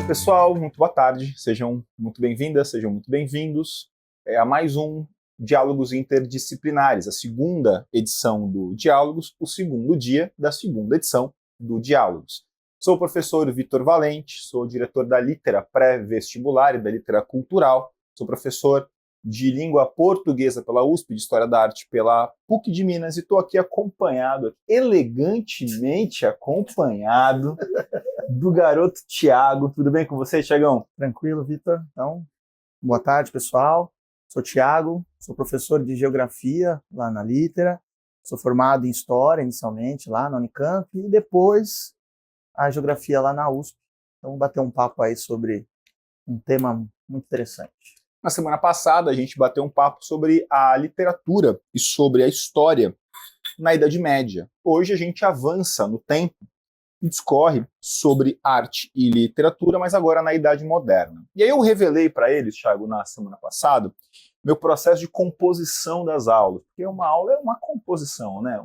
Pessoal, muito boa tarde, sejam muito bem-vindas, sejam muito bem-vindos a mais um Diálogos Interdisciplinares, a segunda edição do Diálogos, o segundo dia da segunda edição do Diálogos. Sou o professor Vitor Valente, sou diretor da Litera Pré-Vestibular e da Litera Cultural, sou professor de língua portuguesa pela USP, de História da Arte pela PUC de Minas, e estou aqui acompanhado, elegantemente acompanhado, do garoto Thiago. Tudo bem com você, Thiagão? Tranquilo, Vitor. Então, boa tarde, pessoal. Sou Thiago, sou professor de Geografia lá na Litera, sou formado em História inicialmente lá na Unicamp e depois a Geografia lá na USP. Então, vamos bater um papo aí sobre um tema muito interessante. Na semana passada, a gente bateu um papo sobre a literatura e sobre a história na Idade Média. Hoje a gente avança no tempo e discorre sobre arte e literatura, mas agora na Idade Moderna. E aí eu revelei para eles, Thiago, na semana passada, meu processo de composição das aulas. Porque uma aula é uma composição, né?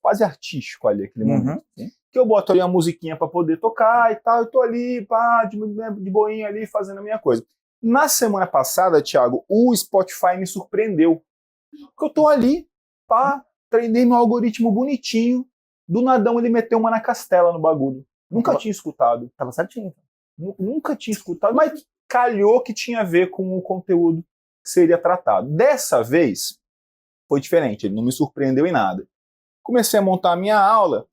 Quase artístico ali, aquele momento. Que eu boto ali uma musiquinha para poder tocar e tal, eu tô ali, pá, de boinha ali, fazendo a minha coisa. Na semana passada, Thiago, o Spotify me surpreendeu. Porque eu tô ali, pá, treinei meu algoritmo bonitinho, do nadão ele meteu uma na castela no bagulho. Nunca tinha escutado. Tava certinho. Nunca tinha escutado, mas calhou que tinha a ver com o conteúdo que seria tratado. Dessa vez, foi diferente, ele não me surpreendeu em nada. Comecei a montar a minha aula,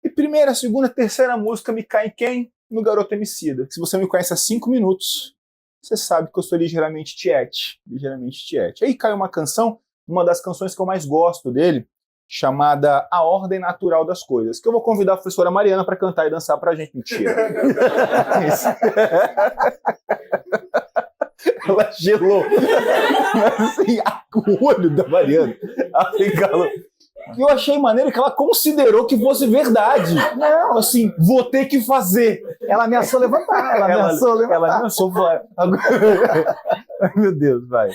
e primeira, segunda, terceira música me cai em quem? No Garoto Emicida. Se você me conhece há 5 minutos, você sabe que eu sou ligeiramente tiete. Ligeiramente tiete. Aí caiu uma canção, uma das canções que eu mais gosto dele, chamada A Ordem Natural das Coisas, que eu vou convidar a professora Mariana para cantar e dançar pra gente. Mentira. Ela gelou. Mas assim, o olho da Mariana. Eu achei maneiro que ela considerou que fosse verdade. Não, assim, vou ter que fazer. Ela ameaçou levantar. Ela ameaçou. Ai, meu Deus, vai.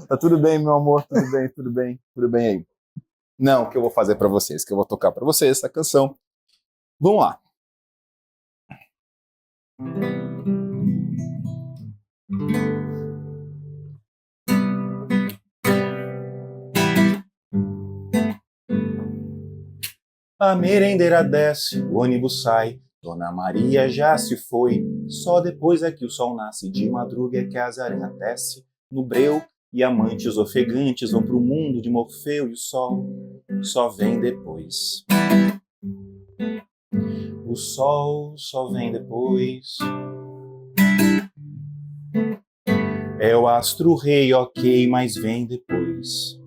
Tá tudo bem, meu amor? Tudo bem aí. Não, o que eu vou fazer pra vocês, que eu vou tocar pra vocês essa canção. Vamos lá. A merendeira desce, o ônibus sai, Dona Maria já se foi, só depois é que o sol nasce, de madruga é que as aranhas tece, no breu, e amantes ofegantes vão pro mundo de Morfeu, e o sol só vem depois. O sol só vem depois. É o astro rei, ok, mas vem depois.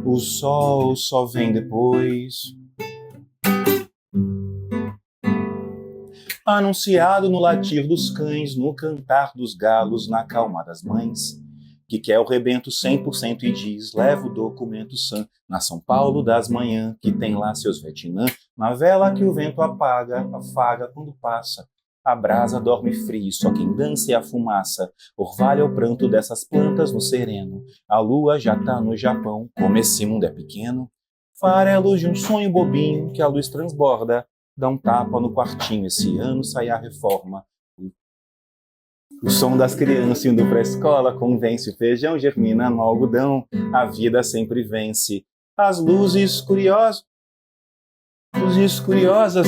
O sol só vem depois. Anunciado no latir dos cães, no cantar dos galos, na calma das mães, que quer o rebento 100% e diz, leva o documento sã, na São Paulo das manhã, que tem lá seus Vietnã, na vela que o vento apaga, afaga quando passa. A brasa dorme frio, só quem dança é a fumaça. Orvalha o pranto dessas plantas no sereno. A lua já tá no Japão, como esse mundo é pequeno. Farelos de um sonho bobinho que a luz transborda. Dá um tapa no quartinho, esse ano sai a reforma. O som das crianças indo pra escola convence, o feijão germina no algodão. A vida sempre vence. As luzes curiosas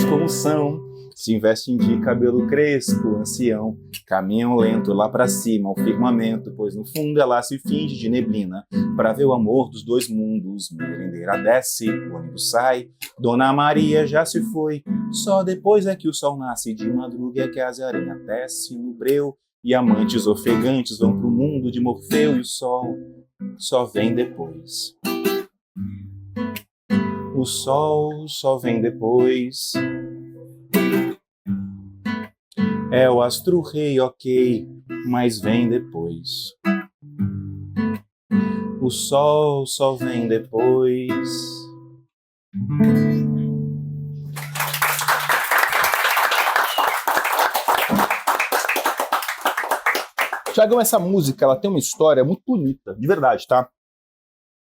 como são, se investem de cabelo crespo, ancião, caminham lento lá pra cima, ao firmamento, pois no fundo ela se finge de neblina, pra ver o amor dos dois mundos. Merendeira desce, o ônibus sai, Dona Maria já se foi, só depois é que o sol nasce, de madruga é que as aranhas tece no breu, e amantes ofegantes vão pro mundo de Morfeu, e o sol só vem depois. O sol só vem depois. É o astro rei, ok, mas vem depois. O sol só vem depois. Thiagão, essa música, ela tem uma história muito bonita, de verdade, tá?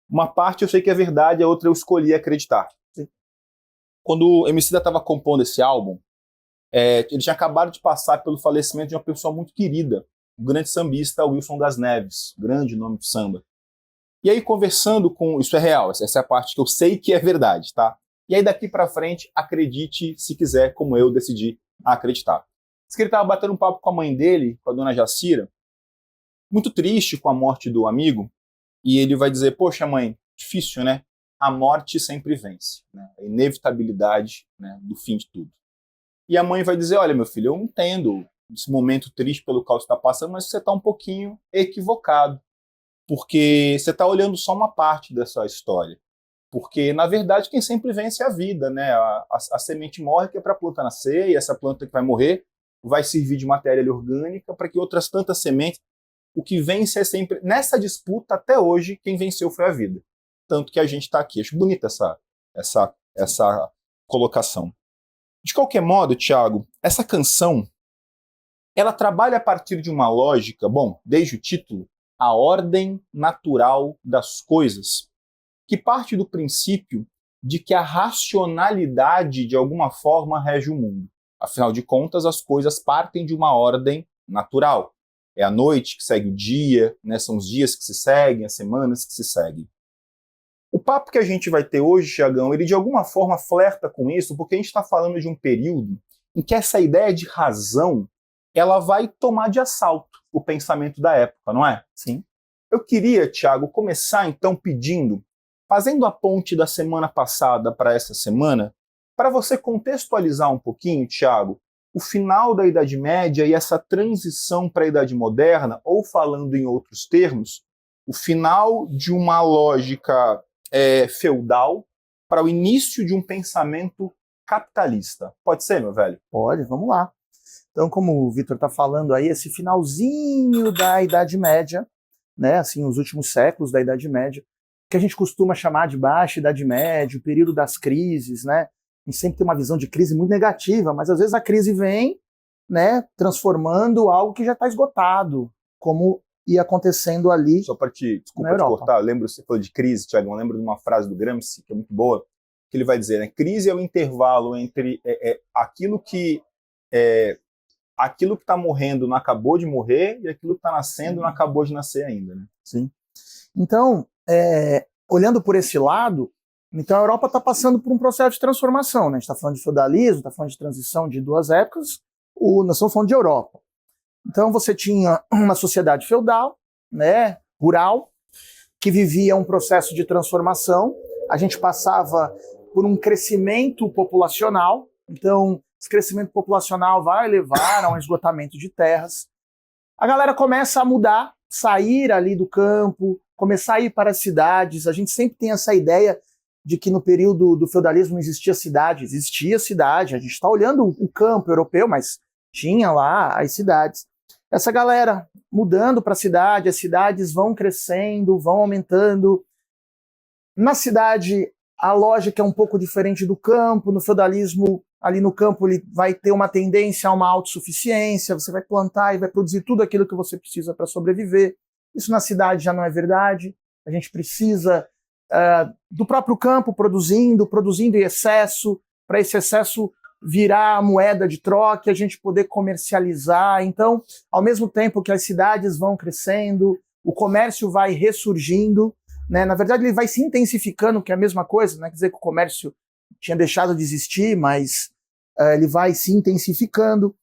Uma parte eu sei que é verdade, a outra eu escolhi acreditar. Quando o Emicida estava compondo esse álbum, Ele tinha acabado de passar pelo falecimento de uma pessoa muito querida, o grande sambista Wilson das Neves, grande nome do samba. E aí, conversando com... Isso é real, essa é a parte que eu sei que é verdade, tá? E aí, daqui pra frente, acredite se quiser, como eu decidi acreditar. Diz que ele estava batendo um papo com a mãe dele, com a dona Jacira, muito triste com a morte do amigo, e ele vai dizer, poxa mãe, difícil, né? A morte sempre vence, né? A inevitabilidade, né, do fim de tudo. E a mãe vai dizer, olha meu filho, eu entendo esse momento triste pelo qual você está passando, mas você está um pouquinho equivocado, porque você está olhando só uma parte dessa história. Porque, na verdade, quem sempre vence é a vida, né? A semente morre que é para a planta nascer, e essa planta que vai morrer vai servir de matéria orgânica para que outras tantas sementes... O que vence é sempre... Nessa disputa, até hoje, quem venceu foi a vida. Tanto que a gente está aqui. Acho bonita essa colocação. De qualquer modo, Thiago, essa canção, ela trabalha a partir de uma lógica, bom, desde o título, a ordem natural das coisas, que parte do princípio de que a racionalidade, de alguma forma, rege o mundo. Afinal de contas, as coisas partem de uma ordem natural. É a noite que segue o dia, né? São os dias que se seguem, as semanas que se seguem. O papo que a gente vai ter hoje, Tiagão, ele de alguma forma flerta com isso, porque a gente está falando de um período em que essa ideia de razão ela vai tomar de assalto o pensamento da época, não é? Sim. Eu queria, Tiago, começar então pedindo, fazendo a ponte da semana passada para essa semana, para você contextualizar um pouquinho, Tiago, o final da Idade Média e essa transição para a Idade Moderna, ou falando em outros termos, o final de uma lógica feudal para o início de um pensamento capitalista. Pode ser, meu velho? Pode, vamos lá. Então, como o Vitor está falando aí, esse finalzinho da Idade Média, né, assim, os últimos séculos da Idade Média, que a gente costuma chamar de Baixa Idade Média, o período das crises, né? A gente sempre tem uma visão de crise muito negativa, mas às vezes a crise vem, né, transformando algo que já está esgotado, como ia acontecendo ali. Só para desculpa te cortar, eu lembro, você falou de crise, Thiago, eu lembro de uma frase do Gramsci, que é muito boa, que ele vai dizer, né, crise é o intervalo entre aquilo que está morrendo não acabou de morrer e aquilo que está nascendo não acabou de nascer ainda, né? Sim. Então, olhando por esse lado, então a Europa está passando por um processo de transformação, né? A gente está falando de feudalismo, está falando de transição de duas épocas, nós estamos falando de Europa. Então você tinha uma sociedade feudal, né, rural, que vivia um processo de transformação. A gente passava por um crescimento populacional, então esse crescimento populacional vai levar a um esgotamento de terras. A galera começa a mudar, sair ali do campo, começar a ir para as cidades. A gente sempre tem essa ideia de que no período do feudalismo não existia cidade. Existia cidade, a gente está olhando o campo europeu, mas tinha lá as cidades. Essa galera mudando para a cidade, as cidades vão crescendo, vão aumentando. Na cidade, a lógica é um pouco diferente do campo. No feudalismo, ali no campo, ele vai ter uma tendência a uma autossuficiência, você vai plantar e vai produzir tudo aquilo que você precisa para sobreviver. Isso na cidade já não é verdade. A gente precisa do próprio campo produzindo em excesso, para esse excesso virar a moeda de troca, a gente poder comercializar. Então, ao mesmo tempo que as cidades vão crescendo, o comércio vai ressurgindo, né? Na verdade, ele vai se intensificando, que é a mesma coisa, não é dizer que o comércio tinha deixado de existir, mas ele vai se intensificando.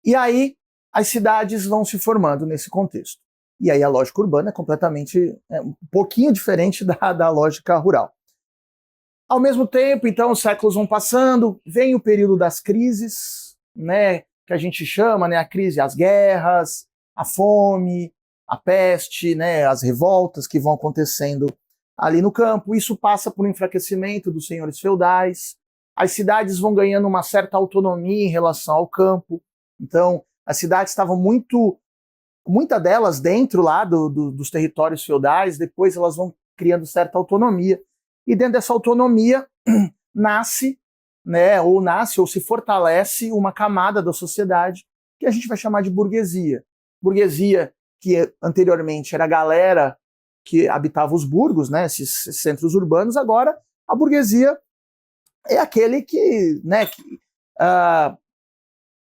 E aí, as cidades vão se formando nesse contexto. E aí a lógica urbana é completamente, um pouquinho diferente da lógica rural. Ao mesmo tempo, então, os séculos vão passando, vem o período das crises, né, que a gente chama, né, a crise, as guerras, a fome, a peste, né, as revoltas que vão acontecendo ali no campo. Isso passa por um enfraquecimento dos senhores feudais. As cidades vão ganhando uma certa autonomia em relação ao campo. Então, as cidades estavam muitas delas dentro lá dos territórios feudais, depois elas vão criando certa autonomia. E dentro dessa autonomia nasce, né, ou se fortalece uma camada da sociedade que a gente vai chamar de burguesia. Burguesia que anteriormente era a galera que habitava os burgos, né, esses centros urbanos. Agora a burguesia é aquele que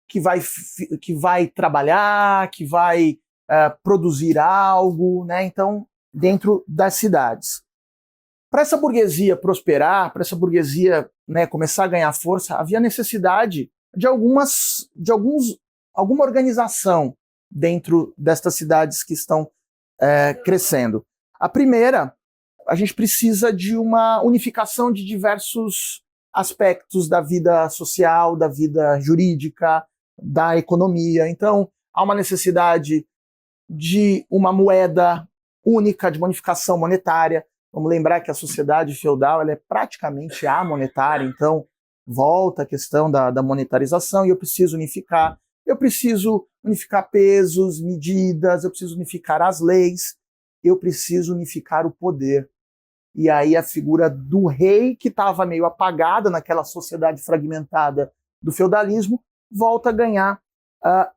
que vai trabalhar, que vai produzir algo, né? Então, dentro das cidades. Para essa burguesia prosperar, para essa burguesia, né, começar a ganhar força, havia necessidade de alguma organização dentro destas cidades que estão crescendo. A primeira, a gente precisa de uma unificação de diversos aspectos da vida social, da vida jurídica, da economia. Então, há uma necessidade de uma moeda única, de uma unificação monetária. Vamos lembrar que a sociedade feudal ela é praticamente amonetária, então volta a questão da monetarização e eu preciso unificar. Eu preciso unificar pesos, medidas, eu preciso unificar as leis, eu preciso unificar o poder. E aí a figura do rei, que estava meio apagada naquela sociedade fragmentada do feudalismo, volta a ganhar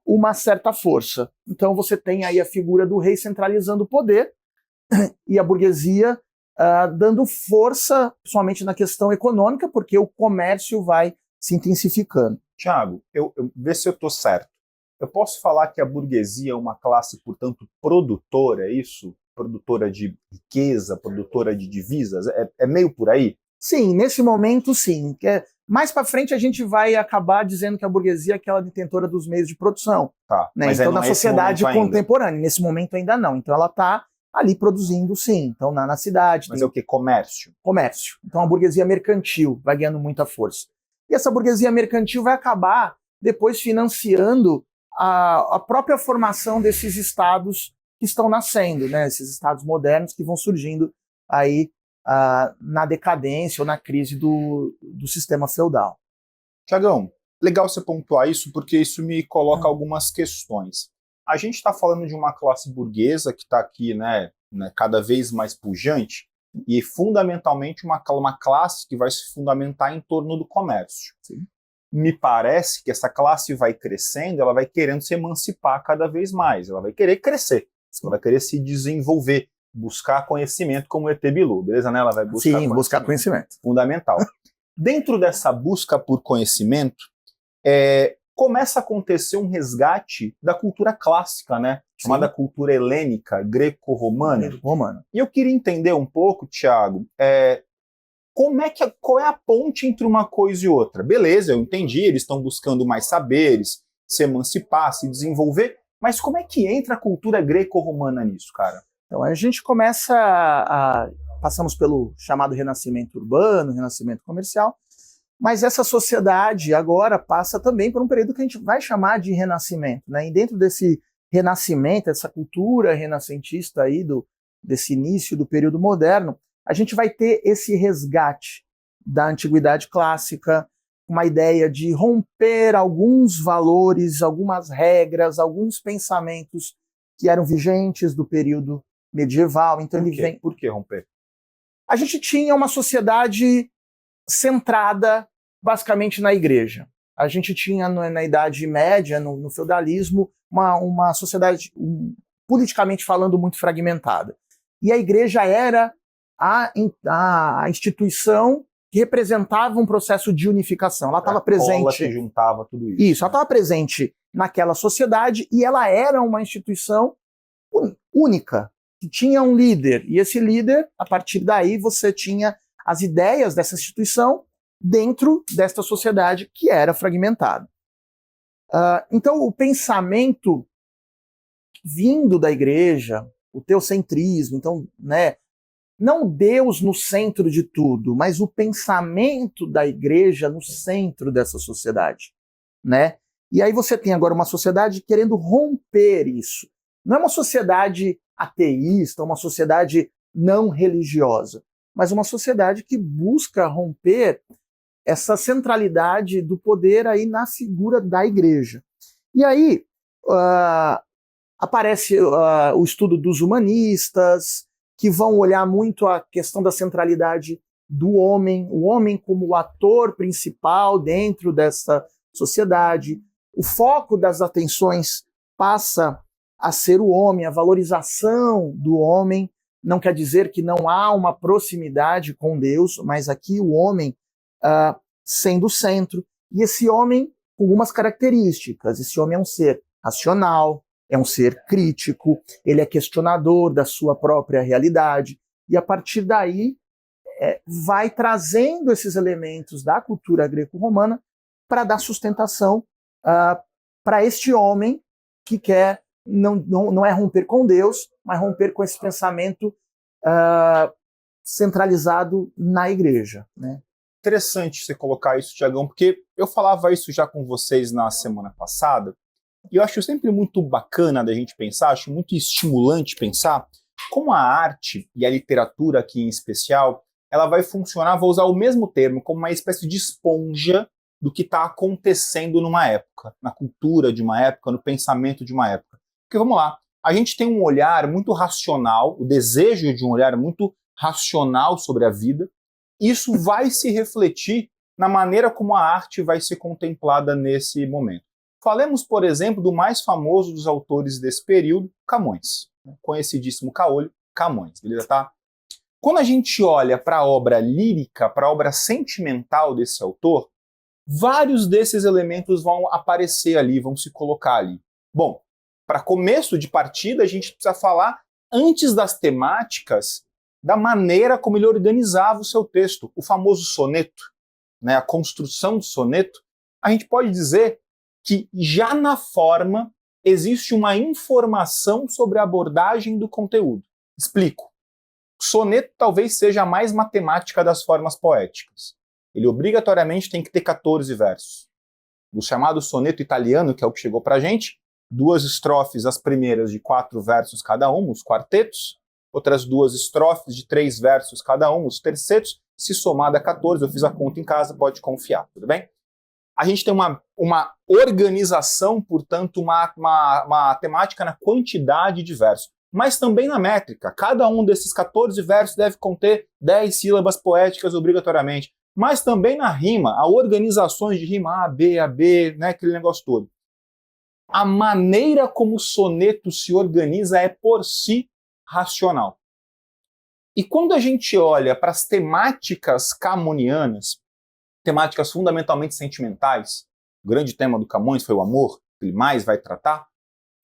uma certa força. Então você tem aí a figura do rei centralizando o poder e a burguesia dando força, principalmente na questão econômica, porque o comércio vai se intensificando. Tiago, vê se eu estou certo. Eu posso falar que a burguesia é uma classe, portanto, produtora, é isso? Produtora de riqueza, produtora de divisas? É meio por aí? Sim, nesse momento sim. Mais para frente a gente vai acabar dizendo que a burguesia é aquela detentora dos meios de produção. Tá, né? Mas então, na não é sociedade contemporânea. Nesse momento ainda não. Então ela está ali produzindo, sim. Então na cidade. Mas é o que? Comércio? Comércio. Então a burguesia mercantil vai ganhando muita força. E essa burguesia mercantil vai acabar depois financiando a própria formação desses estados que estão nascendo, né? Esses estados modernos que vão surgindo aí na decadência ou na crise do sistema feudal. Tiagão, legal você pontuar isso, porque isso me coloca algumas questões. A gente está falando de uma classe burguesa que está aqui, né, cada vez mais pujante, e fundamentalmente uma classe que vai se fundamentar em torno do comércio. Sim. Me parece que essa classe vai crescendo, ela vai querendo se emancipar cada vez mais, ela vai querer crescer, ela vai querer se desenvolver, buscar conhecimento como o ET Bilu, beleza? Né? Ela vai buscar conhecimento. Fundamental. Dentro dessa busca por conhecimento, começa a acontecer um resgate da cultura clássica, né? Chamada cultura helênica, greco-romana. E eu queria entender um pouco, Tiago, qual é a ponte entre uma coisa e outra? Beleza, eu entendi, eles estão buscando mais saberes, se emancipar, se desenvolver, mas como é que entra a cultura greco-romana nisso, cara? Então a gente começa passamos pelo chamado renascimento urbano, renascimento comercial, mas essa sociedade agora passa também por um período que a gente vai chamar de renascimento, né? E dentro desse renascimento, essa cultura renascentista aí desse início do período moderno, a gente vai ter esse resgate da antiguidade clássica, uma ideia de romper alguns valores, algumas regras, alguns pensamentos que eram vigentes do período medieval. Então Por que romper? A gente tinha uma sociedade centrada basicamente na igreja. A gente tinha na Idade Média, no feudalismo, uma sociedade politicamente falando muito fragmentada. E a igreja era a instituição que representava um processo de unificação. Ela estava presente. Ela que juntava tudo isso. Isso, ela estava presente naquela sociedade e ela era uma instituição única, que tinha um líder. E esse líder, a partir daí, você tinha as ideias dessa instituição dentro desta sociedade que era fragmentada. Então, o pensamento vindo da igreja, o teocentrismo, então, né, não Deus no centro de tudo, mas o pensamento da igreja no centro dessa sociedade, né? E aí você tem agora uma sociedade querendo romper isso. Não é uma sociedade ateísta, uma sociedade não religiosa, mas uma sociedade que busca romper essa centralidade do poder aí na figura da igreja. E aí aparece o estudo dos humanistas, que vão olhar muito a questão da centralidade do homem, o homem como o ator principal dentro dessa sociedade. O foco das atenções passa a ser o homem, a valorização do homem. Não quer dizer que não há uma proximidade com Deus, mas aqui o homem sendo o centro. E esse homem com algumas características. Esse homem é um ser racional, é um ser crítico, ele é questionador da sua própria realidade, e a partir daí vai trazendo esses elementos da cultura greco-romana para dar sustentação para este homem que quer não é romper com Deus, mas romper com esse pensamento centralizado na igreja, né? Interessante você colocar isso, Tiagão, porque eu falava isso já com vocês na semana passada, e eu acho sempre muito bacana da gente pensar, acho muito estimulante pensar como a arte, e a literatura aqui em especial, ela vai funcionar, vou usar o mesmo termo, como uma espécie de esponja do que está acontecendo numa época, na cultura de uma época, no pensamento de uma época. Porque vamos lá, a gente tem um olhar muito racional, o desejo de um olhar muito racional sobre a vida. Isso vai se refletir na maneira como a arte vai ser contemplada nesse momento. Falemos, por exemplo, do mais famoso dos autores desse período, Camões. Conhecidíssimo caolho, Camões, beleza, tá? Quando a gente olha para a obra lírica, para a obra sentimental desse autor, vários desses elementos vão aparecer ali, vão se colocar ali. Bom, para começo de partida, a gente precisa falar, antes das temáticas, da maneira como ele organizava o seu texto. O famoso soneto, né, a construção do soneto, a gente pode dizer que já na forma existe uma informação sobre a abordagem do conteúdo. Explico. O soneto talvez seja a mais matemática das formas poéticas. Ele obrigatoriamente tem que ter 14 versos. O chamado soneto italiano, que é o que chegou para a gente, 2 estrofes, as primeiras de 4 versos cada uma, os quartetos, outras 2 estrofes de 3 versos cada um, os tercetos, se somar dá 14, eu fiz a conta em casa, pode confiar, tudo bem? A gente tem uma organização, portanto, uma temática na quantidade de versos, mas também na métrica. Cada um desses 14 versos deve conter 10 sílabas poéticas obrigatoriamente, mas também na rima, há organizações de rima A, B, né, aquele negócio todo. A maneira como o soneto se organiza é por si racional. E quando a gente olha para as temáticas camonianas, temáticas fundamentalmente sentimentais, o grande tema do Camões foi o amor, que ele mais vai tratar,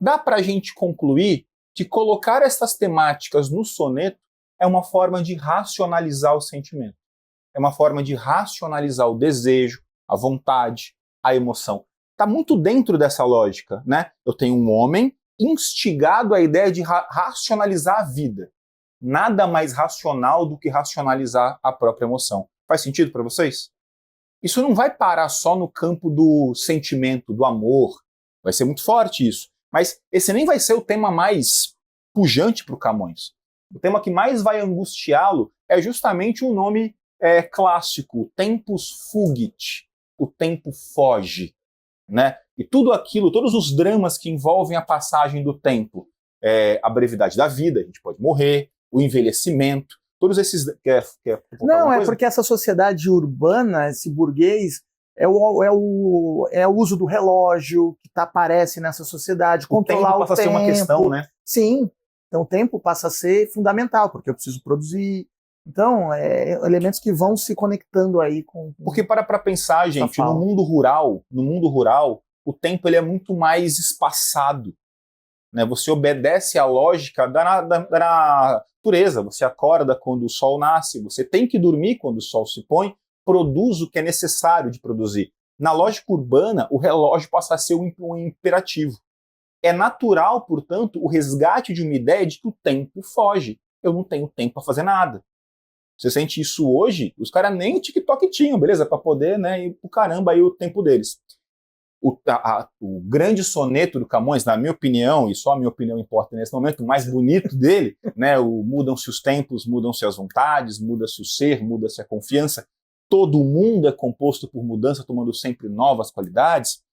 dá para a gente concluir que colocar essas temáticas no soneto é uma forma de racionalizar o sentimento. É uma forma de racionalizar o desejo, a vontade, a emoção. Está muito dentro dessa lógica, né? Eu tenho um homem instigado à ideia de racionalizar a vida. Nada mais racional do que racionalizar a própria emoção. Faz sentido para vocês? Isso não vai parar só no campo do sentimento, do amor. Vai ser muito forte isso. Mas esse nem vai ser o tema mais pujante para o Camões. O tema que mais vai angustiá-lo é justamente um nome clássico, tempus fugit, o tempo foge, né? E tudo aquilo, todos os dramas que envolvem a passagem do tempo, a brevidade da vida, a gente pode morrer, o envelhecimento, todos esses... Não, é porque essa sociedade urbana, esse burguês, é o uso do relógio que aparece nessa sociedade, controlar o tempo. Passa a ser uma questão, né? Sim, então o tempo passa a ser fundamental, porque eu preciso produzir. Então, elementos que vão se conectando aí com... Porque para pensar, gente, no mundo rural, o tempo ele é muito mais espaçado, né? Você obedece à lógica da natureza, você acorda quando o sol nasce, você tem que dormir quando o sol se põe, produz o que é necessário de produzir. Na lógica urbana, o relógio passa a ser um imperativo. É natural, portanto, o resgate de uma ideia de que o tempo foge. Eu não tenho tempo para fazer nada. Você sente isso hoje? Os caras nem TikTok tinham, beleza? Para poder, né, ir pro caramba aí o tempo deles. O grande soneto do Camões, na minha opinião, e só a minha opinião importa nesse momento, o mais bonito dele, né, mudam-se os tempos, mudam-se as vontades, muda-se o ser, muda-se a confiança, todo mundo é composto por mudança, tomando sempre novas qualidades.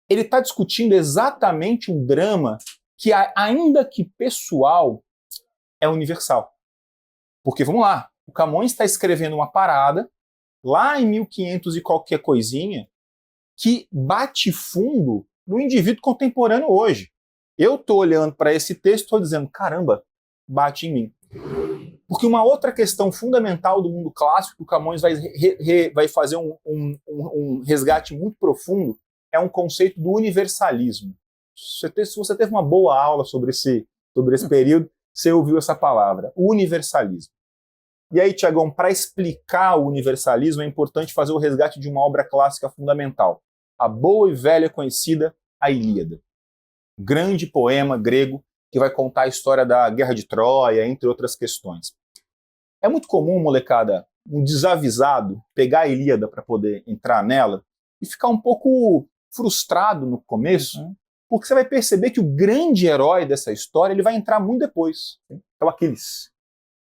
Ele está discutindo exatamente um drama que, ainda que pessoal, é universal. Porque, vamos lá, o Camões está escrevendo uma parada, lá em 1500 e qualquer coisinha, que bate fundo no indivíduo contemporâneo hoje. Eu estou olhando para esse texto e estou dizendo, caramba, bate em mim. Porque uma outra questão fundamental do mundo clássico, que o Camões vai fazer um resgate muito profundo, é um conceito do universalismo. Se você teve uma boa aula sobre esse período, você ouviu essa palavra, universalismo. E aí, Tiagão, para explicar o universalismo, é importante fazer o resgate de uma obra clássica fundamental, a boa e velha conhecida A Ilíada. Grande poema grego que vai contar a história da Guerra de Troia, entre outras questões. É muito comum, molecada, um desavisado pegar a Ilíada para poder entrar nela e ficar um pouco frustrado no começo, porque você vai perceber que o grande herói dessa história ele vai entrar muito depois. É o Aquiles.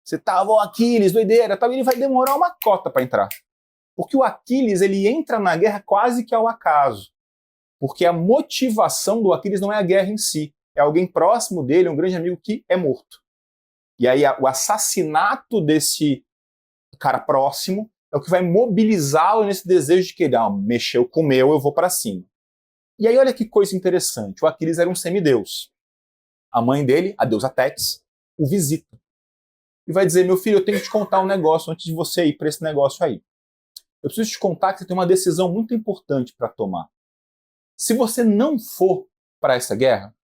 Você tava, o Aquiles, doideira, ele vai demorar uma cota para entrar. Porque o Aquiles ele entra na guerra quase que ao acaso. Porque a motivação do Aquiles não é a guerra em si. É alguém próximo dele, um grande amigo que é morto. E aí o assassinato desse cara próximo é o que vai mobilizá-lo nesse desejo de que ele mexeu com o meu, eu vou para cima. E aí olha que coisa interessante. O Aquiles era um semideus. A mãe dele, a deusa Tétis, o visita. E vai dizer, meu filho, eu tenho que te contar um negócio antes de você ir para esse negócio aí. Eu preciso te contar que você tem uma decisão muito importante para tomar. Se você não for para essa guerra,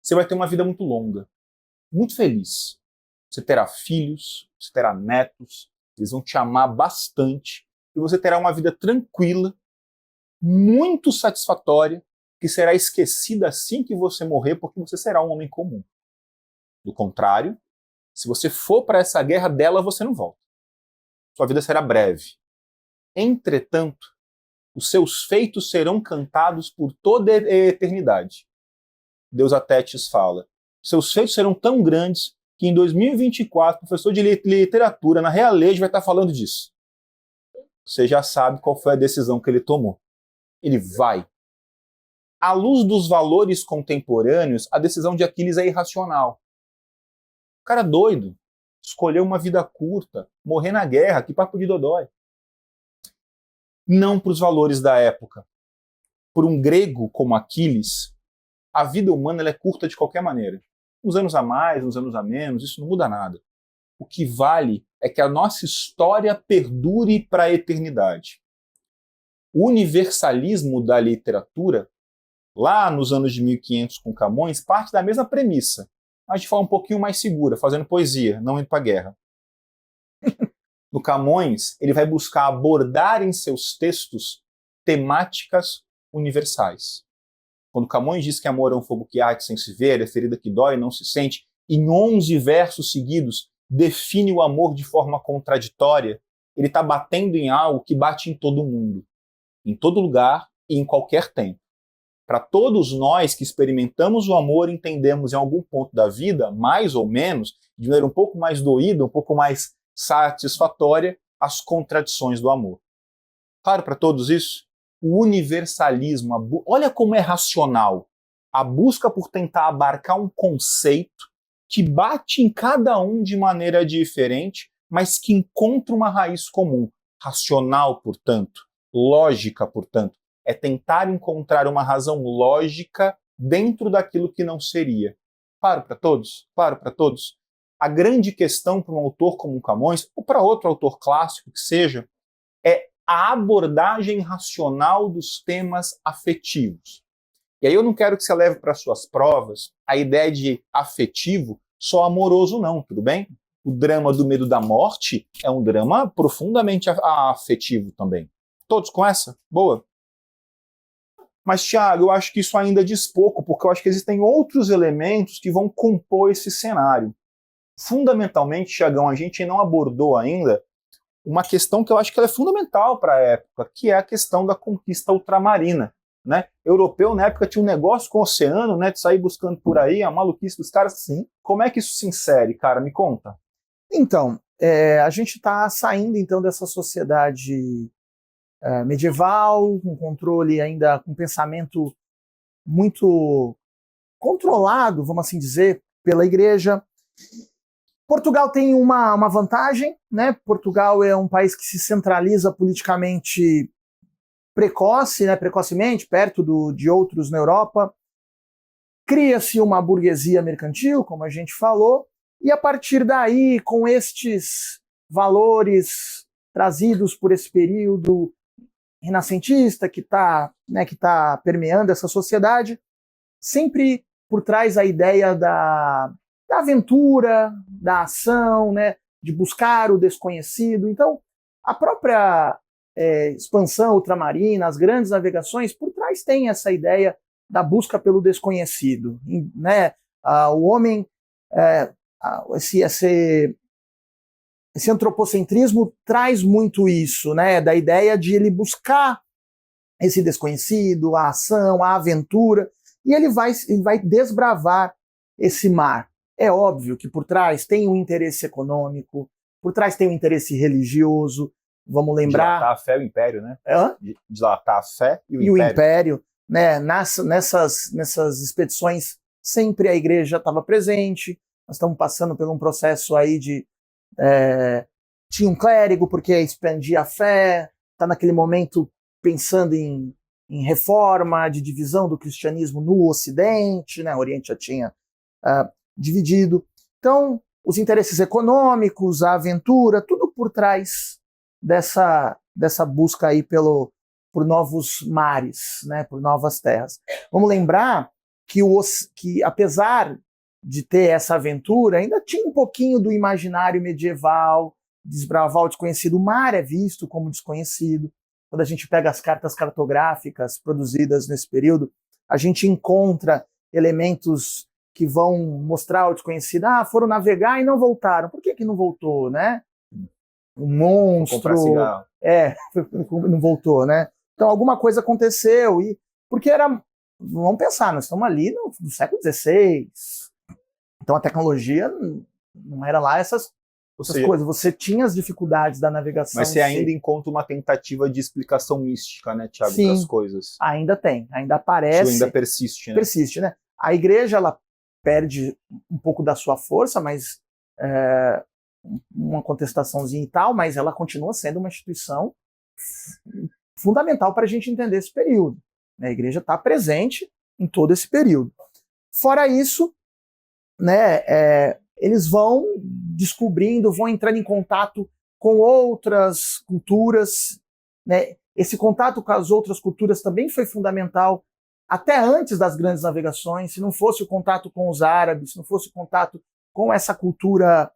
você vai ter uma vida muito longa, muito feliz. Você terá filhos, você terá netos, eles vão te amar bastante, e você terá uma vida tranquila, muito satisfatória, que será esquecida assim que você morrer, porque você será um homem comum. Do contrário, se você for para essa guerra dela, você não volta. Sua vida será breve. Entretanto, os seus feitos serão cantados por toda a eternidade. Deusa Tétis fala, seus feitos serão tão grandes que em 2024, o professor de literatura na Realejo vai estar falando disso. Você já sabe qual foi a decisão que ele tomou. Ele vai. À luz dos valores contemporâneos, a decisão de Aquiles é irracional. O cara doido, escolheu uma vida curta, morrer na guerra, que papo de dodói. Não para os valores da época. Por um grego como Aquiles, a vida humana ela é curta de qualquer maneira. Uns anos a mais, uns anos a menos, isso não muda nada. O que vale é que a nossa história perdure para a eternidade. O universalismo da literatura, lá nos anos de 1500 com Camões, parte da mesma premissa, mas de forma um pouquinho mais segura, fazendo poesia, não indo para a guerra. No Camões, ele vai buscar abordar em seus textos temáticas universais. Quando Camões diz que amor é um fogo que arde sem se ver, é ferida que dói e não se sente, em 11 versos seguidos define o amor de forma contraditória, ele está batendo em algo que bate em todo mundo, em todo lugar e em qualquer tempo. Para todos nós que experimentamos o amor, entendemos em algum ponto da vida, mais ou menos, de maneira um pouco mais doída, um pouco mais satisfatória, as contradições do amor. Claro para todos isso? O universalismo, olha como é racional. A busca por tentar abarcar um conceito que bate em cada um de maneira diferente, mas que encontra uma raiz comum. Racional, portanto. Lógica, portanto. É tentar encontrar uma razão lógica dentro daquilo que não seria. Claro para todos? Claro para todos? A grande questão para um autor como Camões, ou para outro autor clássico que seja, é a abordagem racional dos temas afetivos. E aí eu não quero que você leve para suas provas a ideia de afetivo só amoroso não, tudo bem? O drama do medo da morte é um drama profundamente afetivo também. Todos com essa? Boa? Mas, Thiago, eu acho que isso ainda diz pouco, porque eu acho que existem outros elementos que vão compor esse cenário. Fundamentalmente, Thiagão, a gente não abordou ainda uma questão que eu acho que ela é fundamental para a época, que é a questão da conquista ultramarina. Né? Europeu, na época, tinha um negócio com o oceano, né, de sair buscando por aí, a maluquice dos caras. Sim. Como é que isso se insere, cara? Me conta. Então, a gente está saindo, então, dessa sociedade medieval, com controle ainda, com pensamento muito controlado, vamos assim dizer, pela igreja. Portugal tem uma vantagem, né? Portugal é um país que se centraliza politicamente precocemente, perto de outros na Europa. Cria-se uma burguesia mercantil, como a gente falou, e a partir daí, com estes valores trazidos por esse período renascentista que está, né, que tá permeando essa sociedade, sempre por trás a ideia da aventura, da ação, né, de buscar o desconhecido. Então, a própria expansão ultramarina, as grandes navegações, por trás tem essa ideia da busca pelo desconhecido, né? O homem, esse antropocentrismo traz muito isso, né? Da ideia de ele buscar esse desconhecido, a ação, a aventura, e ele vai desbravar esse mar. É óbvio que por trás tem um interesse econômico, por trás tem um interesse religioso. Vamos lembrar. Dilatar a fé e o império, né? Hã? Dilatar a fé e o império. O império, né? Nessas expedições, sempre a igreja estava presente. Nós estamos passando por um processo aí de. Tinha um clérigo porque expandia a fé, está naquele momento pensando em reforma, de divisão do cristianismo no Ocidente, né? O Oriente já tinha dividido. Então, os interesses econômicos, a aventura, tudo por trás dessa busca aí por novos mares, né? Por novas terras. Vamos lembrar que apesar de ter essa aventura, ainda tinha um pouquinho do imaginário medieval, desbravar o desconhecido. O mar é visto como desconhecido. Quando a gente pega as cartas cartográficas produzidas nesse período, a gente encontra elementos que vão mostrar o desconhecido. Foram navegar e não voltaram. Por que não voltou, né? Um monstro... não voltou, né? Então alguma coisa aconteceu. Porque vamos pensar, nós estamos ali no século XVI. Então a tecnologia não era lá essas coisas. Você tinha as dificuldades da navegação. Mas você ainda encontra uma tentativa de explicação mística, né, Tiago, das coisas. Ainda tem, ainda aparece. Isso ainda persiste, né? Persiste, né? A igreja, ela perde um pouco da sua força, mas uma contestaçãozinha e tal, mas ela continua sendo uma instituição fundamental para a gente entender esse período. A igreja está presente em todo esse período. Fora isso, né, eles vão descobrindo, vão entrando em contato com outras culturas, né? Esse contato com as outras culturas também foi fundamental até antes das grandes navegações. Se não fosse o contato com os árabes, se não fosse o contato com essa cultura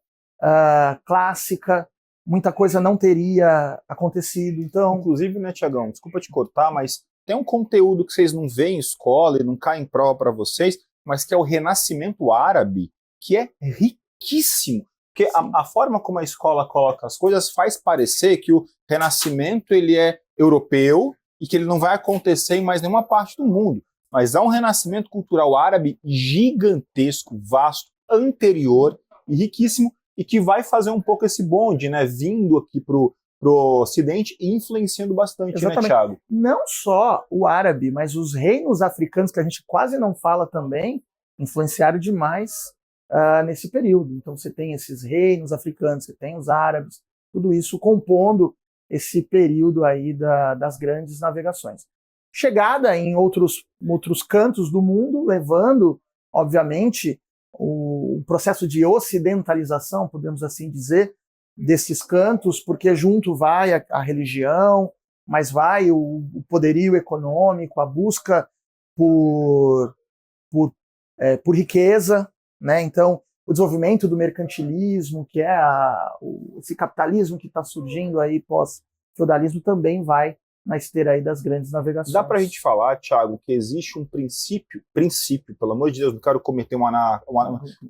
clássica, muita coisa não teria acontecido. Então, inclusive, né, Tiagão, desculpa te cortar, mas tem um conteúdo que vocês não veem em escola e não cai em prova para vocês, mas que é o Renascimento Árabe, que é riquíssimo. Porque a forma como a escola coloca as coisas faz parecer que o Renascimento ele é europeu e que ele não vai acontecer em mais nenhuma parte do mundo. Mas há um renascimento cultural árabe gigantesco, vasto, anterior e riquíssimo, e que vai fazer um pouco esse bonde, né, vindo aqui pro Ocidente e influenciando bastante. Exatamente. Né, Thiago? Não só o árabe, mas os reinos africanos, que a gente quase não fala também, influenciaram demais nesse período. Então você tem esses reinos africanos, você tem os árabes, tudo isso compondo esse período aí das grandes navegações. Chegada em outros cantos do mundo, levando, obviamente, o processo de ocidentalização, podemos assim dizer, desses cantos, porque junto vai a religião, mas vai o poderio econômico, a busca por riqueza, né? Então, o desenvolvimento do mercantilismo, que é esse capitalismo que está surgindo aí pós-feudalismo, também vai na esteira aí das grandes navegações. Dá para a gente falar, Thiago, que existe um princípio, pelo amor de Deus, não quero cometer um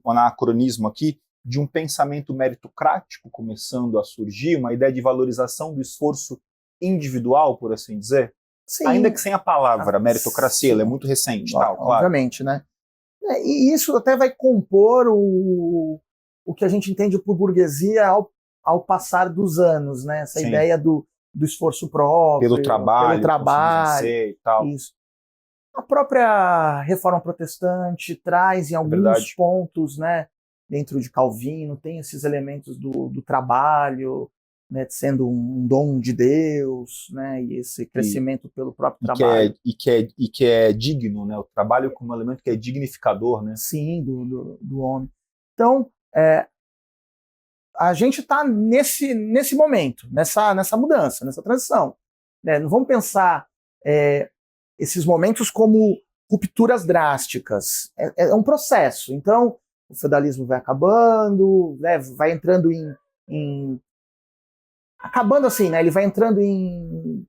anacronismo aqui, de um pensamento meritocrático começando a surgir, uma ideia de valorização do esforço individual, por assim dizer? Sim. Ainda que sem a palavra meritocracia, ela é muito recente, tal, claro. Obviamente, né? E isso até vai compor o que a gente entende por burguesia ao passar dos anos, né? Essa ideia do esforço próprio, pelo trabalho e tal. Isso. A própria Reforma Protestante traz em alguns pontos, né? Dentro de Calvino, tem esses elementos do trabalho, né, sendo um dom de Deus, né, e esse crescimento pelo próprio trabalho. Que é digno, né, o trabalho como elemento que é dignificador, né? Sim, do homem. Então, a gente está nesse momento, nessa mudança, nessa transição. né? Não vamos pensar esses momentos como rupturas drásticas. É um processo. Então, o feudalismo vai acabando, né? Vai entrando acabando assim, né? Ele vai entrando em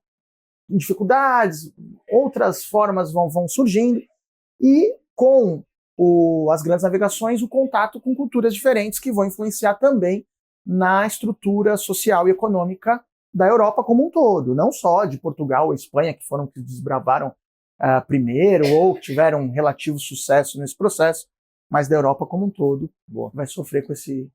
dificuldades, outras formas vão surgindo, e com as grandes navegações, o contato com culturas diferentes que vão influenciar também na estrutura social e econômica da Europa como um todo, não só de Portugal ou Espanha, que foram que desbravaram primeiro ou que tiveram um relativo sucesso nesse processo, mas da Europa como um todo. Boa. Vai sofrer com esse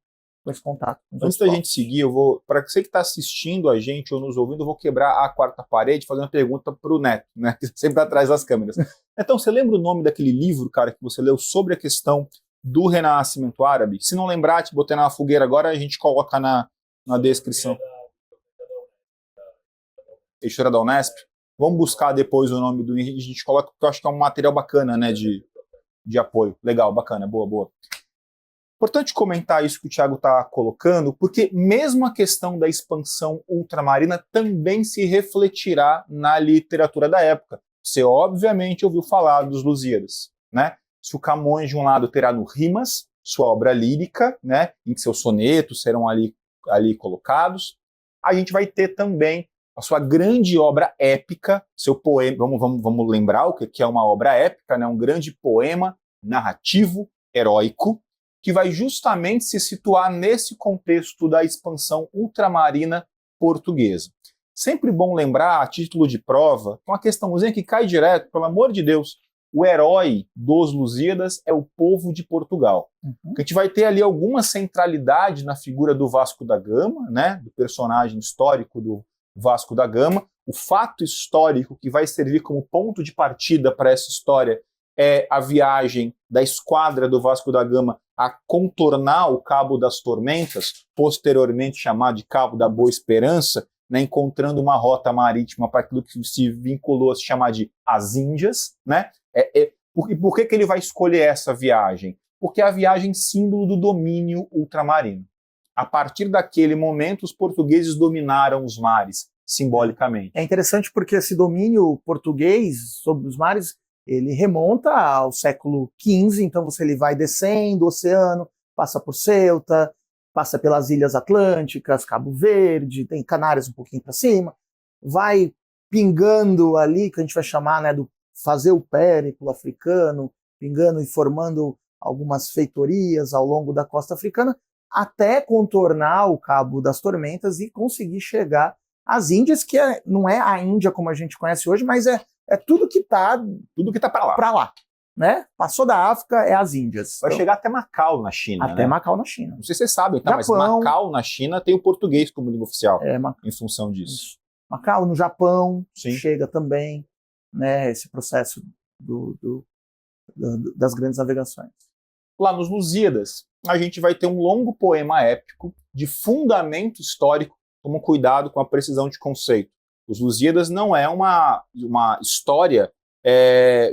contato. Antes da gente seguir, para você que está assistindo a gente ou nos ouvindo, eu vou quebrar a quarta parede fazendo uma pergunta para o Neto, né, que sempre está atrás das câmeras. Então, você lembra o nome daquele livro, cara, que você leu sobre a questão do Renascimento Árabe? Se não lembrar, te botei na fogueira agora, a gente coloca na descrição. História da Unesp. Vamos buscar depois o nome do... A gente coloca, porque eu acho que é um material bacana, né, de apoio. Legal, bacana, boa. Importante comentar isso que o Thiago está colocando, porque mesmo a questão da expansão ultramarina também se refletirá na literatura da época. Você obviamente ouviu falar dos Lusíadas, né? Se o Camões de um lado terá no Rimas, sua obra lírica, né, em que seus sonetos serão ali colocados, a gente vai ter também a sua grande obra épica, seu poema, vamos lembrar o que é uma obra épica, né? Um grande poema narrativo, heróico, que vai justamente se situar nesse contexto da expansão ultramarina portuguesa. Sempre bom lembrar, a título de prova, uma questãozinha que cai direto, pelo amor de Deus, o herói dos Lusíadas é o povo de Portugal. A gente vai ter ali alguma centralidade na figura do Vasco da Gama, né, do personagem histórico do Vasco da Gama. O fato histórico que vai servir como ponto de partida para essa história é a viagem da esquadra do Vasco da Gama a contornar o Cabo das Tormentas, posteriormente chamado de Cabo da Boa Esperança, né, encontrando uma rota marítima para aquilo que se vinculou a se chamar de as Índias, né? Por que ele vai escolher essa viagem? Porque é a viagem símbolo do domínio ultramarino. A partir daquele momento, os portugueses dominaram os mares, simbolicamente. É interessante porque esse domínio português sobre os mares, ele remonta ao século XV, então ele vai descendo o oceano, passa por Ceuta, passa pelas Ilhas Atlânticas, Cabo Verde, tem Canárias um pouquinho para cima, vai pingando ali, que a gente vai chamar, né, do fazer o périplo africano, pingando e formando algumas feitorias ao longo da costa africana, até contornar o Cabo das Tormentas e conseguir chegar às Índias, que não é a Índia como a gente conhece hoje, mas é tudo que tá para lá, né? Passou da África, é as Índias. Vai chegar até Macau na China, até, né? Macau na China. Não sei se vocês sabem, tá? Mas Macau na China tem o português como língua oficial, em função disso. Macau no Japão, sim, chega também, né? Esse processo das grandes navegações. Lá nos Lusíadas, a gente vai ter um longo poema épico de fundamento histórico. Toma cuidado com a precisão de conceito. Os Lusíadas não é uma história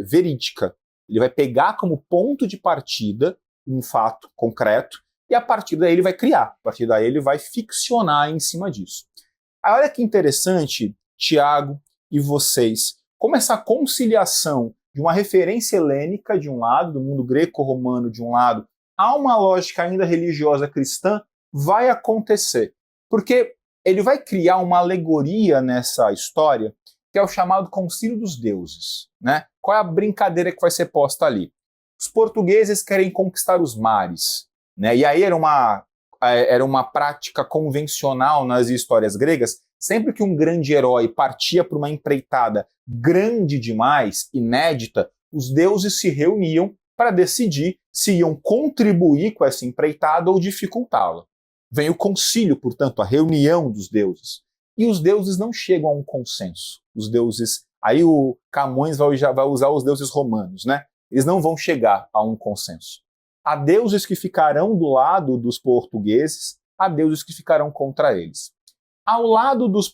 verídica. Ele vai pegar como ponto de partida um fato concreto e a partir daí ele vai criar. A partir daí ele vai ficcionar em cima disso. Aí, olha que interessante, Tiago e vocês, como essa conciliação de uma referência helênica de um lado, do mundo greco-romano de um lado, a uma lógica ainda religiosa cristã, vai acontecer. Porque ele vai criar uma alegoria nessa história, que é o chamado Concílio dos Deuses, né? Qual é a brincadeira que vai ser posta ali? Os portugueses querem conquistar os mares, né? E aí era uma prática convencional nas histórias gregas. Sempre que um grande herói partia para uma empreitada grande demais, inédita, os deuses se reuniam para decidir se iam contribuir com essa empreitada ou dificultá-la. Vem o concílio, portanto, a reunião dos deuses. E os deuses não chegam a um consenso. Os deuses... Aí o Camões vai usar os deuses romanos, né? Eles não vão chegar a um consenso. Há deuses que ficarão do lado dos portugueses, há deuses que ficarão contra eles. Ao lado dos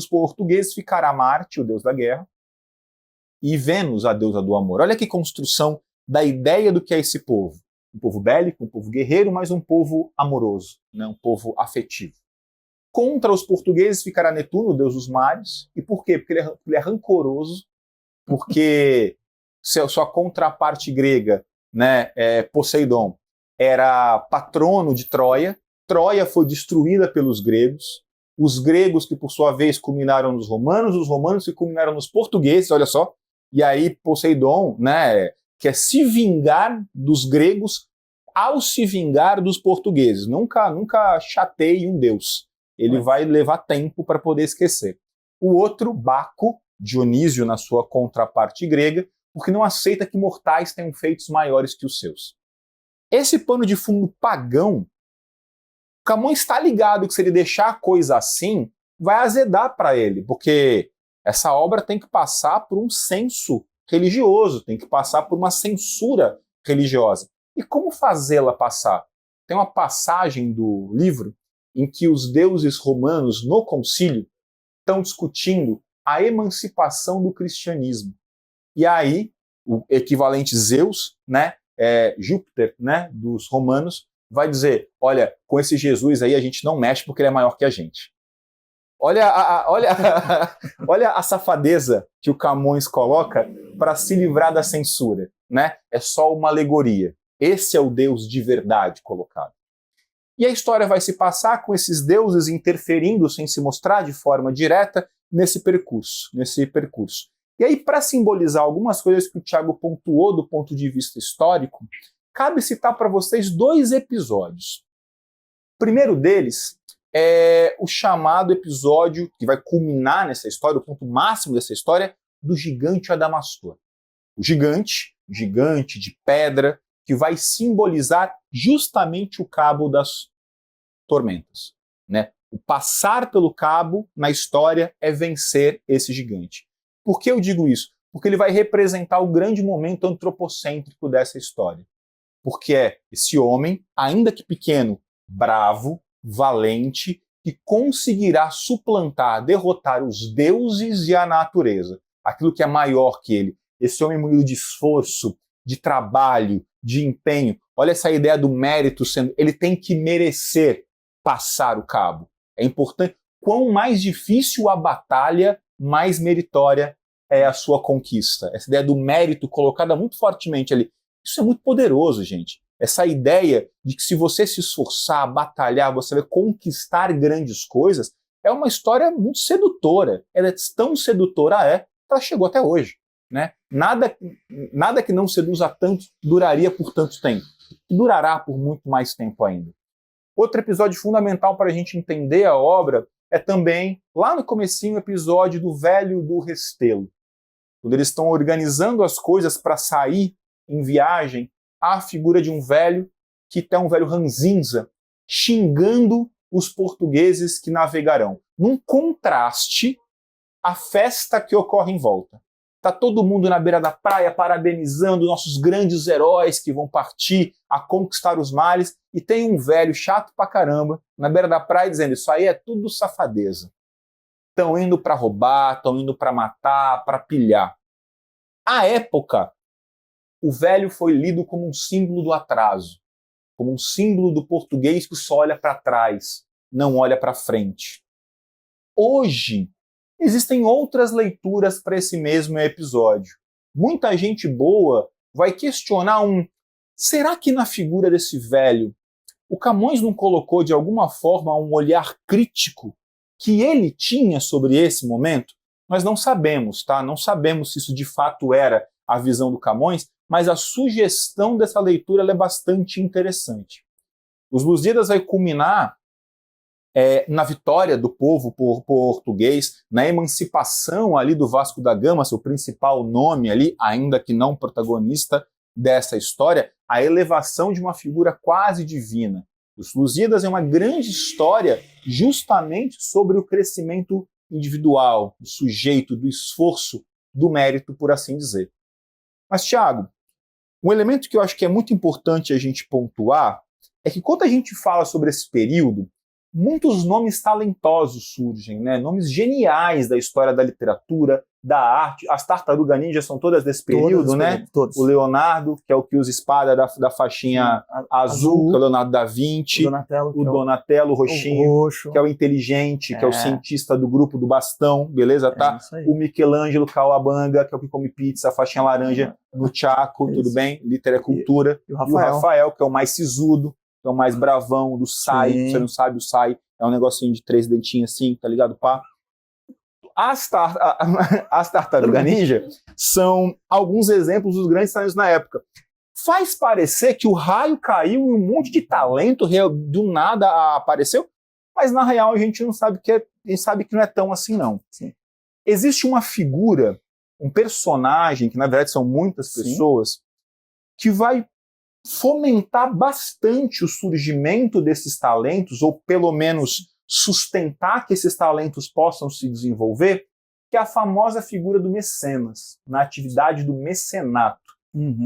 portugueses ficará Marte, o deus da guerra, e Vênus, a deusa do amor. Olha que construção da ideia do que é esse povo. Um povo bélico, um povo guerreiro, mas um povo amoroso, né? Um povo afetivo. Contra os portugueses ficará Netuno, o deus dos mares. E por quê? Porque ele é rancoroso, porque sua contraparte grega, né, Poseidon, era patrono de Troia. Troia foi destruída pelos gregos. Os gregos que, por sua vez, culminaram nos romanos, os romanos que culminaram nos portugueses, olha só. E aí Poseidon, né, quer se vingar dos gregos ao se vingar dos portugueses. Nunca chateie um deus. Ele vai levar tempo para poder esquecer. O outro, Baco, Dionísio na sua contraparte grega, porque não aceita que mortais tenham feitos maiores que os seus. Esse pano de fundo pagão, Camões está ligado que se ele deixar a coisa assim, vai azedar para ele, porque essa obra tem que passar por um censo religioso, tem que passar por uma censura religiosa. E como fazê-la passar? Tem uma passagem do livro em que os deuses romanos, no concílio, estão discutindo a emancipação do cristianismo. E aí, o equivalente Zeus, né, Júpiter, né, dos romanos, vai dizer, olha, com esse Jesus aí a gente não mexe porque ele é maior que a gente. Olha a safadeza que o Camões coloca para se livrar da censura, né? É só uma alegoria. Esse é o Deus de verdade colocado. E a história vai se passar com esses deuses interferindo sem se mostrar de forma direta nesse percurso. E aí, para simbolizar algumas coisas que o Tiago pontuou do ponto de vista histórico, cabe citar para vocês 2 episódios. O primeiro deles é o chamado episódio que vai culminar nessa história, o ponto máximo dessa história, do gigante Adamastor. O gigante de pedra, que vai simbolizar justamente o cabo das tormentas, né? O passar pelo cabo na história é vencer esse gigante. Por que eu digo isso? Porque ele vai representar o grande momento antropocêntrico dessa história. Porque é esse homem, ainda que pequeno, bravo, valente, que conseguirá suplantar, derrotar os deuses e a natureza. Aquilo que é maior que ele. Esse homem munido de esforço, de trabalho, de empenho. Olha essa ideia do mérito sendo... Ele tem que merecer passar o cabo. É importante. Quanto mais difícil a batalha, mais meritória é a sua conquista. Essa ideia do mérito colocada muito fortemente ali. Isso é muito poderoso, gente. Essa ideia de que se você se esforçar, batalhar, você vai conquistar grandes coisas, é uma história muito sedutora. Ela é tão sedutora que ela chegou até hoje. Né? Nada que não seduza tanto duraria por tanto tempo. Durará por muito mais tempo ainda. Outro episódio fundamental para a gente entender a obra é também, lá no comecinho, o episódio do velho do Restelo. Quando eles estão organizando as coisas para sair em viagem, há a figura de um velho, que é um velho ranzinza, xingando os portugueses que navegarão. Num contraste à festa que ocorre em volta. Está todo mundo na beira da praia parabenizando nossos grandes heróis que vão partir a conquistar os mares, e tem um velho chato pra caramba na beira da praia dizendo, isso aí é tudo safadeza. Estão indo para roubar, estão indo para matar, para pilhar. À época, o velho foi lido como um símbolo do atraso, como um símbolo do português que só olha para trás, não olha para frente. Hoje, existem outras leituras para esse mesmo episódio. Muita gente boa vai questionar será que na figura desse velho, o Camões não colocou de alguma forma um olhar crítico que ele tinha sobre esse momento? Nós não sabemos, tá? Não sabemos se isso de fato era a visão do Camões, mas a sugestão dessa leitura é bastante interessante. Os Lusíadas vai culminar na vitória do povo português, na emancipação ali do Vasco da Gama, seu principal nome ali, ainda que não protagonista dessa história, a elevação de uma figura quase divina. Os Lusíadas é uma grande história justamente sobre o crescimento individual, do sujeito, do esforço, do mérito, por assim dizer. Mas, Tiago, um elemento que eu acho que é muito importante a gente pontuar é que quando a gente fala sobre esse período, muitos nomes talentosos surgem, né? Nomes geniais da história da literatura, da arte. As Tartarugas Ninja são todas desse período, né? Todos. O Leonardo, que é o que usa espada da faixinha azul, que é o Leonardo da Vinci. O Donatello, o roxinho, roxo, que é o inteligente, que é o cientista do grupo do bastão, beleza? Tá? O Michelangelo Cauabanga, que é o que come pizza, a faixinha laranja no Chaco, tudo bem? Literatura. E o Rafael, que é o mais sisudo, que é o mais bravão, do Sai. Você não sabe, o Sai é um negocinho de 3 dentinhos assim, tá ligado? Pá. As Tartarugas Ninja são alguns exemplos dos grandes talentos na época. Faz parecer que o raio caiu e um monte de talento do nada apareceu, mas na real a gente não sabe a gente sabe que não é tão assim não. Sim. Existe uma figura, um personagem, que na verdade são muitas pessoas, que vai fomentar bastante o surgimento desses talentos, ou pelo menos sustentar que esses talentos possam se desenvolver, que é a famosa figura do mecenas, na atividade do mecenato.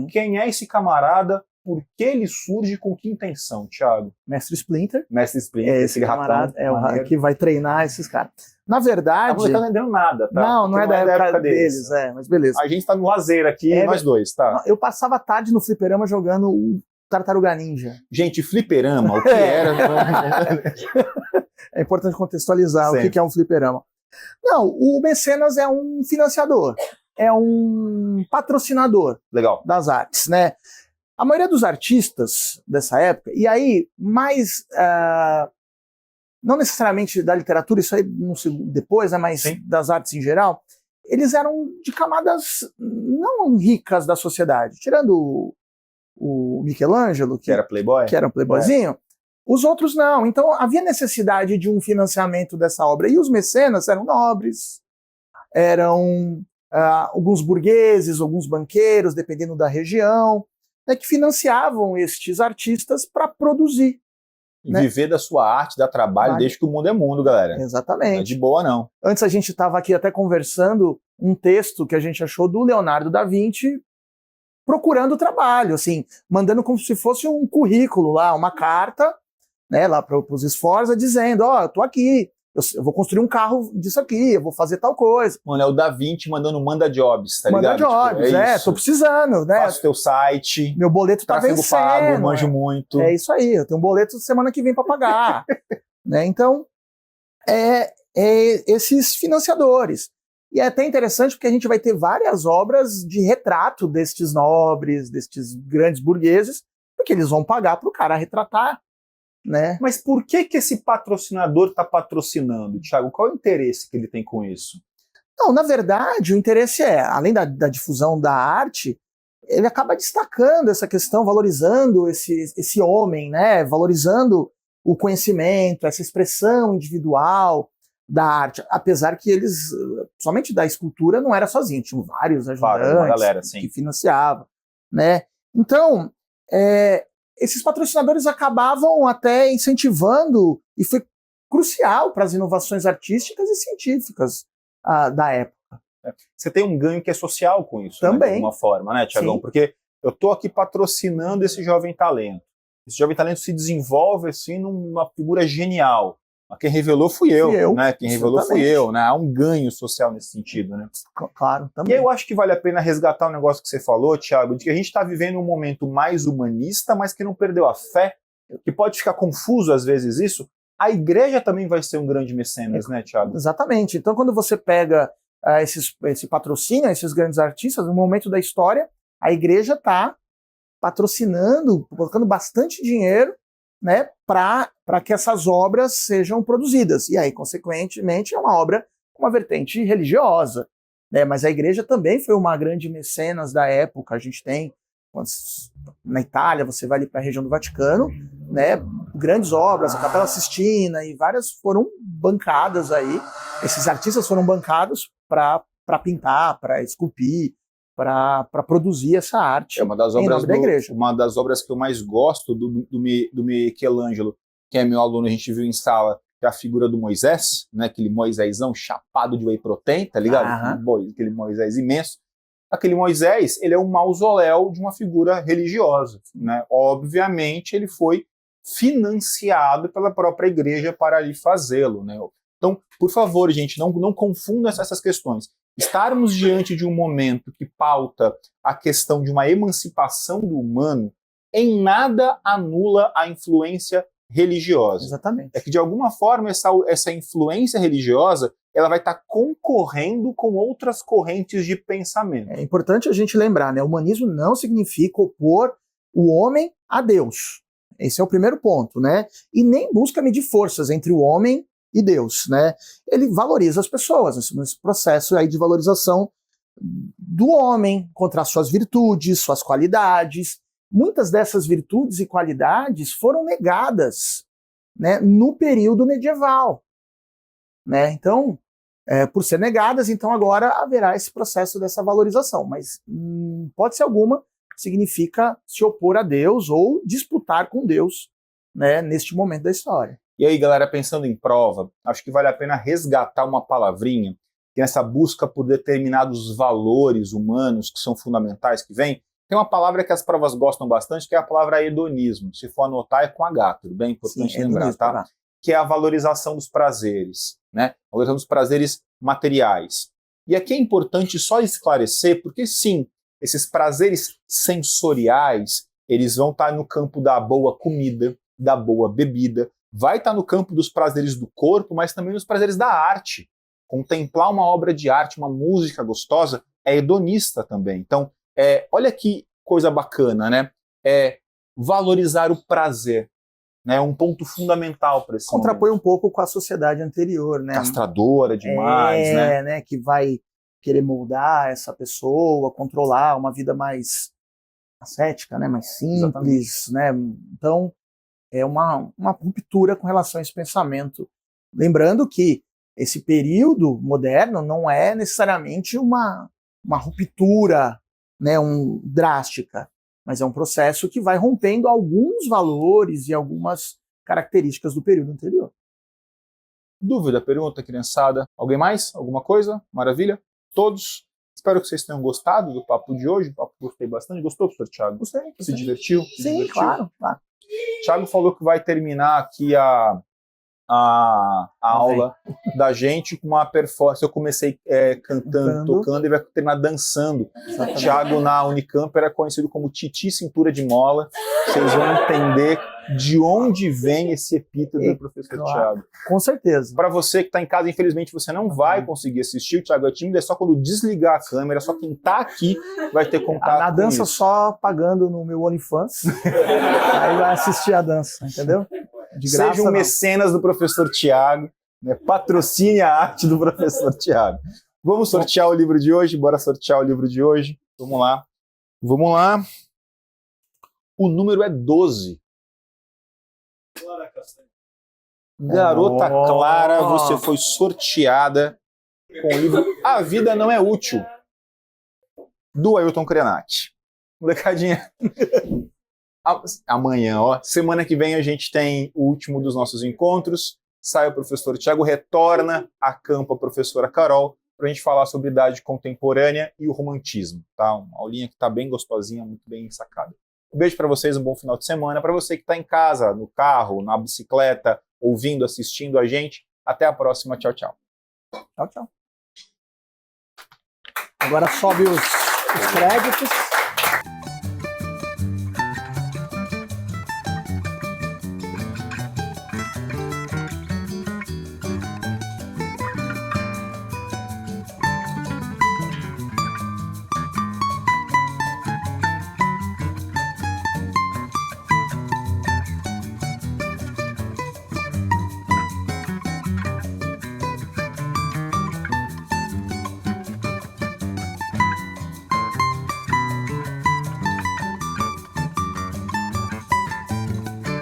Quem é esse camarada? Por que ele surge? Com que intenção, Thiago? Mestre Splinter. Mestre Splinter, esse camarada é o que vai treinar esses caras. Na verdade... Não está entendendo nada, tá? Não é da época deles, mas beleza. A gente está no lazer aqui, nós dois, tá? Eu passava a tarde no fliperama jogando o Tartaruga Ninja. Gente, fliperama, o que era? É importante contextualizar o que é um fliperama. Não, o mecenas é um financiador, é um patrocinador das artes, né? A maioria dos artistas dessa época, e aí mais, não necessariamente da literatura, isso aí depois, né, mas das artes em geral, eles eram de camadas não ricas da sociedade, tirando o Michelangelo, que era playboy, que era um playboyzinho. Os outros não, então havia necessidade de um financiamento dessa obra. E os mecenas eram nobres, eram alguns burgueses, alguns banqueiros, dependendo da região, né, que financiavam estes artistas para produzir. E viver da sua arte, dar trabalho, desde que o mundo é mundo, galera. Exatamente. Não é de boa, não. Antes a gente estava aqui até conversando um texto que a gente achou do Leonardo da Vinci, procurando trabalho, assim, mandando como se fosse um currículo lá, uma carta, né, lá para os Sforza, dizendo, eu tô aqui, eu vou construir um carro disso aqui, eu vou fazer tal coisa. Mano, é o Da Vinci mandando manda jobs, tá ligado? Manda jobs, tô precisando, né? Faço teu site. Meu boleto tá vencendo. Pago, manjo muito. É isso aí, eu tenho um boleto semana que vem para pagar. Né? Então, esses financiadores. E é até interessante porque a gente vai ter várias obras de retrato destes nobres, destes grandes burgueses, porque eles vão pagar para o cara retratar. Né? Mas por que esse patrocinador está patrocinando, Thiago? Qual é o interesse que ele tem com isso? Não, na verdade, o interesse além da difusão da arte, ele acaba destacando essa questão, valorizando esse homem, né? Valorizando o conhecimento, essa expressão individual da arte, apesar que eles, somente da escultura, não era sozinho, tinham vários ajudantes que financiavam, né? Então, esses patrocinadores acabavam até incentivando, e foi crucial para as inovações artísticas e científicas da época. Você tem um ganho que é social com isso, também, né, de alguma forma, né, Thiagão? Porque eu estou aqui patrocinando esse jovem talento. Esse jovem talento se desenvolve assim numa figura genial. Mas quem revelou fui eu, né? Quem revelou fui eu, né? Há um ganho social nesse sentido, né? Claro, também. E aí eu acho que vale a pena resgatar um negócio que você falou, Thiago, de que a gente está vivendo um momento mais humanista, mas que não perdeu a fé, que pode ficar confuso às vezes isso. A igreja também vai ser um grande mecenas, né, Thiago? Exatamente. Então, quando você pega esse patrocínio, esses grandes artistas, no momento da história, a igreja está patrocinando, colocando bastante dinheiro, né, para que essas obras sejam produzidas. E aí, consequentemente, é uma obra com uma vertente religiosa. Né, mas a igreja também foi uma grande mecenas da época. A gente tem, na Itália, você vai ali para a região do Vaticano, né, grandes obras, a Capela Sistina e várias foram bancadas aí. Esses artistas foram bancados para pintar, para esculpir, para produzir essa arte. É uma das obras da igreja. Uma das obras que eu mais gosto do Michelangelo, que é meu aluno, a gente viu em sala, que é a figura do Moisés, né? Aquele Moisésão chapado de whey protein, tá ligado? Aquele Moisés imenso. Aquele Moisés, ele é um mausoléu de uma figura religiosa, né? Obviamente, ele foi financiado pela própria igreja para ali fazê-lo, né? Então, por favor, gente, não confundam essas questões. Estarmos diante de um momento que pauta a questão de uma emancipação do humano em nada anula a influência religiosa. Exatamente. É que, de alguma forma, essa influência religiosa ela vai estar concorrendo com outras correntes de pensamento. É importante a gente lembrar, né? O humanismo não significa opor o homem a Deus. Esse é o primeiro ponto, né? E nem busca medir forças entre o homem e Deus, né? Ele valoriza as pessoas, nesse processo aí de valorização do homem contra as suas virtudes, suas qualidades. Muitas dessas virtudes e qualidades foram negadas, né, no período medieval, né? Então, por ser negadas, então agora haverá esse processo dessa valorização, mas hipótese alguma significa se opor a Deus ou disputar com Deus, né, neste momento da história. E aí, galera, pensando em prova, acho que vale a pena resgatar uma palavrinha que nessa busca por determinados valores humanos que são fundamentais que vem. Tem uma palavra que as provas gostam bastante, que é a palavra hedonismo. Se for anotar, é com H, tudo bem? Importante Sim, lembrar, tá? Que é a valorização dos prazeres, né? A valorização dos prazeres materiais. E aqui é importante só esclarecer, porque sim, esses prazeres sensoriais, eles vão estar no campo da boa comida, da boa bebida, vai estar no campo dos prazeres do corpo, mas também nos prazeres da arte. Contemplar uma obra de arte, uma música gostosa, é hedonista também. Então, olha que coisa bacana, né? Valorizar o prazer, né? É um ponto fundamental para esse Contrapõe momento. Um pouco com a sociedade anterior, né? Castradora demais, né? Que vai querer moldar essa pessoa, controlar uma vida mais ascética, né? Mais simples, né? Então, é uma ruptura com relação a esse pensamento. Lembrando que esse período moderno não é necessariamente uma ruptura, né, drástica, mas é um processo que vai rompendo alguns valores e algumas características do período anterior. Dúvida, pergunta, criançada? Alguém mais? Alguma coisa? Maravilha? Todos? Espero que vocês tenham gostado do papo de hoje. O papo gostei bastante. Gostou, professor Thiago? Gostei. Se divertiu? Sim, claro. Thiago falou que vai terminar aqui a aula da gente com uma performance. Eu comecei cantando, tocando, e vai terminar dançando. Exatamente. Thiago na Unicamp era conhecido como Titi Cintura de Mola. Vocês vão entender de onde vem esse epíteto do professor Thiago. Com certeza. Para você que está em casa, infelizmente você não vai conseguir assistir. O Thiago é tímido, é só quando desligar a câmera, só quem está aqui vai ter contato na dança com isso. Só pagando no meu OnlyFans. Aí vai assistir a dança, entendeu? De graça, seja um mecenas do professor Thiago, né? Patrocine a arte do professor Thiago. Vamos sortear o livro de hoje? Bora sortear o livro de hoje? Vamos lá. Vamos lá. O número é 12. Garota Clara, você foi sorteada com o livro A Vida Não é Útil, do Ailton Krenak. Molecadinha. Amanhã, semana que vem a gente tem o último dos nossos encontros. Sai o professor Thiago, retorna a campo a professora Carol para a gente falar sobre idade contemporânea e o romantismo, tá? Uma aulinha que está bem gostosinha, muito bem sacada. Um beijo para vocês, um bom final de semana. Para você que está em casa, no carro, na bicicleta, ouvindo, assistindo a gente. Até a próxima. Tchau, tchau. Tchau, tchau. Agora sobe os créditos.